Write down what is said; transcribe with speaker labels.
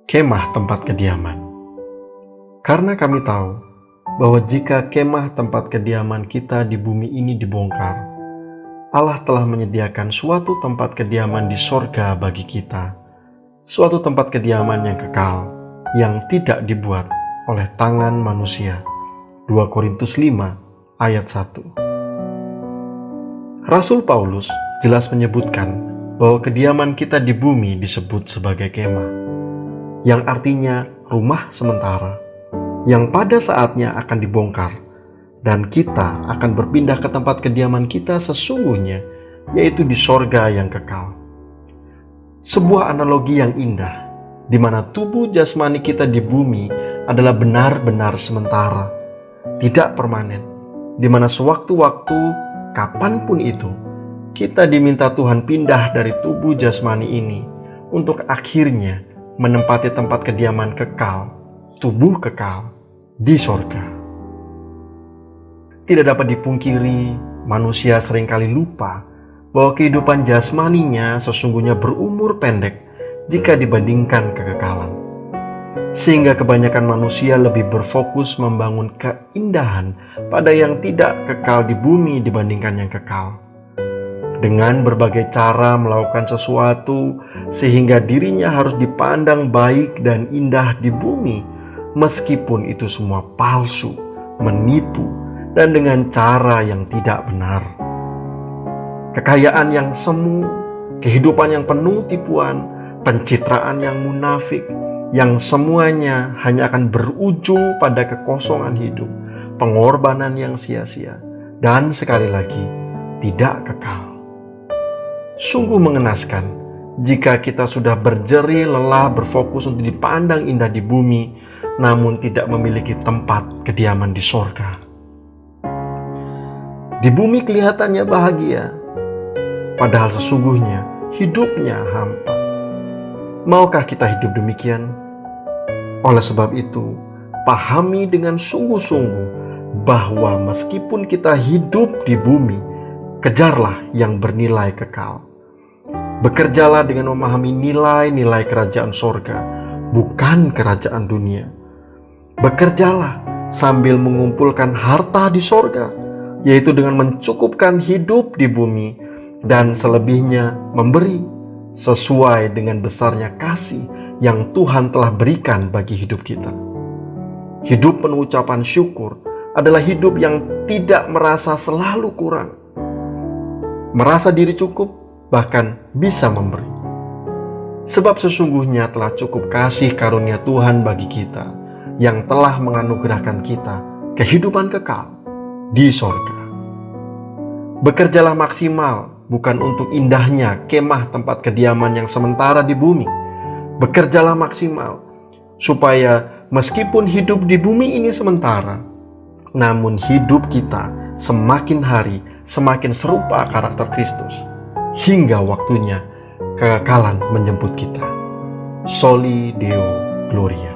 Speaker 1: Kemah tempat kediaman. Karena kami tahu bahwa jika kemah tempat kediaman kita di bumi ini dibongkar, Allah telah menyediakan suatu tempat kediaman di sorga bagi kita, suatu tempat kediaman yang kekal, yang tidak dibuat oleh tangan manusia. 2 Korintus 5 ayat 1. Rasul Paulus jelas menyebutkan bahwa kediaman kita di bumi disebut sebagai kemah, yang artinya rumah sementara, yang pada saatnya akan dibongkar, dan kita akan berpindah ke tempat kediaman kita sesungguhnya, yaitu di sorga yang kekal. Sebuah analogi yang indah, di mana tubuh jasmani kita di bumi adalah benar-benar sementara, tidak permanen, di mana sewaktu-waktu, kapanpun itu, kita diminta Tuhan pindah dari tubuh jasmani ini untuk akhirnya menempati tempat kediaman kekal, tubuh kekal di sorga. Tidak dapat dipungkiri, manusia seringkali lupa bahwa kehidupan jasmaninya sesungguhnya berumur pendek jika dibandingkan kekekalan. Sehingga kebanyakan manusia lebih berfokus membangun keindahan pada yang tidak kekal di bumi dibandingkan yang kekal. Dengan berbagai cara melakukan sesuatu sehingga dirinya harus dipandang baik dan indah di bumi, meskipun itu semua palsu, menipu, dan dengan cara yang tidak benar. Kekayaan yang semu, kehidupan yang penuh tipuan, pencitraan yang munafik, yang semuanya hanya akan berujung pada kekosongan hidup, pengorbanan yang sia-sia, dan sekali lagi, tidak kekal. Sungguh mengenaskan jika kita sudah berjeri lelah berfokus untuk dipandang indah di bumi, namun tidak memiliki tempat kediaman di sorga. Di bumi kelihatannya bahagia, padahal sesungguhnya hidupnya hampa. Maukah kita hidup demikian? Oleh sebab itu, pahami dengan sungguh-sungguh bahwa meskipun kita hidup di bumi, kejarlah yang bernilai kekal. Bekerjalah dengan memahami nilai-nilai kerajaan sorga, bukan kerajaan dunia. Bekerjalah sambil mengumpulkan harta di sorga, yaitu dengan mencukupkan hidup di bumi, dan selebihnya memberi sesuai dengan besarnya kasih yang Tuhan telah berikan bagi hidup kita. Hidup penuh ucapan syukur adalah hidup yang tidak merasa selalu kurang, merasa diri cukup, bahkan bisa memberi. Sebab sesungguhnya telah cukup kasih karunia Tuhan bagi kita, yang telah menganugerahkan kita kehidupan kekal di sorga. Bekerjalah maksimal, bukan untuk indahnya kemah tempat kediaman yang sementara di bumi. Bekerjalah maksimal, supaya meskipun hidup di bumi ini sementara, namun hidup kita semakin hari semakin serupa karakter Kristus, hingga waktunya kekekalan menjemput kita. Soli Deo Gloria.